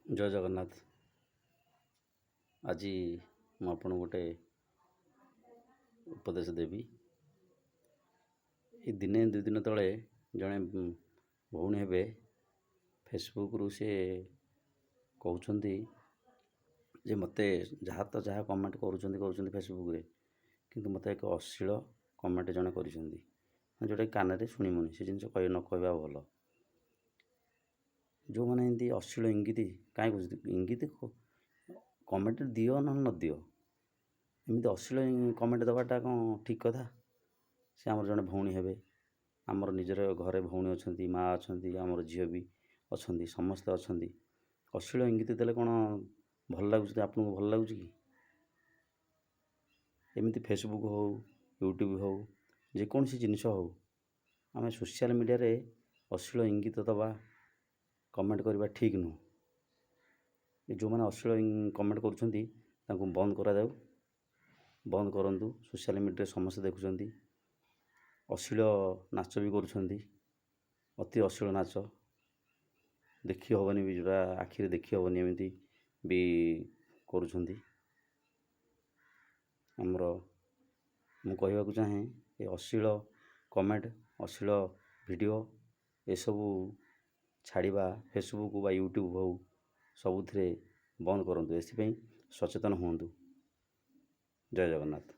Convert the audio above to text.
ଜୟ ଜଗନ୍ନାଥ। ଆଜି ମୁଁ ଆପଣଙ୍କୁ ଗୋଟେ ଉପଦେଶ ଦେବି। ଏ ଦିନେ ଦୁଇ ଦିନ ତଳେ ଜଣେ ଭଉଣୀ ହେବେ ଫେସବୁକ୍ରୁ ସେ କହୁଛନ୍ତି ଯେ ମୋତେ ଯାହା କମେଣ୍ଟ କରୁଛନ୍ତି ଫେସବୁକ୍ରେ, କିନ୍ତୁ ମୋତେ ଏକ ଅଶ୍ଳୀଳ କମେଣ୍ଟ ଜଣେ କରିଛନ୍ତି, ଯେଉଁଟାକି କାନରେ ଶୁଣିବୁନି। ସେ ଜିନିଷ ନ କହିବା ଭଲ। ଯେଉଁମାନେ ଏମିତି ଅଶ୍ଳୀଳ ଇଙ୍ଗିତ କାହିଁ କହୁଛନ୍ତି, ଇଙ୍ଗିତ କମେଣ୍ଟ ଦିଅ ନହେଲେ ନ ଦିଅ, ଏମିତି ଅଶ୍ଳୀଳ କମେଣ୍ଟ ଦେବାଟା କ'ଣ ଠିକ୍ କଥା? ସେ ଆମର ଜଣେ ଭଉଣୀ ହେବେ, ଆମର ନିଜର ଘରେ ଭଉଣୀ ଅଛନ୍ତି, ମା' ଅଛନ୍ତି, ଆମର ଝିଅ ବି ଅଛନ୍ତି, ସମସ୍ତେ ଅଛନ୍ତି। ଅଶ୍ଳୀଳ ଇଙ୍ଗିତ ଦେଲେ କ'ଣ ଭଲ ଲାଗୁଛି? ଆପଣଙ୍କୁ ଭଲ ଲାଗୁଛି କି? ଏମିତି ଫେସବୁକ୍ ହେଉ, ୟୁଟ୍ୟୁବ୍ ହେଉ, ଯେକୌଣସି ଜିନିଷ ହେଉ, ଆମେ ସୋସିଆଲ୍ ମିଡ଼ିଆରେ ଅଶ୍ଳୀଳ ଇଙ୍ଗିତ ଦେବା, କମେଣ୍ଟ କରିବା ଠିକ୍ ନୁହଁ। ଯେଉଁମାନେ ଅଶ୍ଳୀଳ କମେଣ୍ଟ କରୁଛନ୍ତି ତାଙ୍କୁ ବନ୍ଦ କରାଯାଉ, ବନ୍ଦ କରନ୍ତୁ। ସୋସିଆଲ୍ ମିଡ଼ିଆରେ ସମସ୍ତେ ଦେଖୁଛନ୍ତି। ଅଶ୍ଳୀଳ ନାଚ ବି କରୁଛନ୍ତି, ଅତି ଅଶ୍ଳୀଳ ନାଚ ଦେଖି ହେବନି ବି, ଯେଉଁଟା ଆଖିରେ ଦେଖି ହେବନି, ଏମିତି ବି କରୁଛନ୍ତି। ମୁଁ କହିବାକୁ ଚାହେଁ, ଏ ଅଶ୍ଳୀଳ କମେଣ୍ଟ, ଅଶ୍ଳୀଳ ଭିଡ଼ିଓ ଏସବୁ ଛାଡ଼ିବା ଫେସବୁକ୍ ବା ୟୁଟ୍ୟୁବ୍ ହେଉ, ସବୁଥିରେ ବନ୍ଦ କରନ୍ତୁ। ଏଥିପାଇଁ ସଚେତନ ହୁଅନ୍ତୁ। ଜୟ ଜଗନ୍ନାଥ।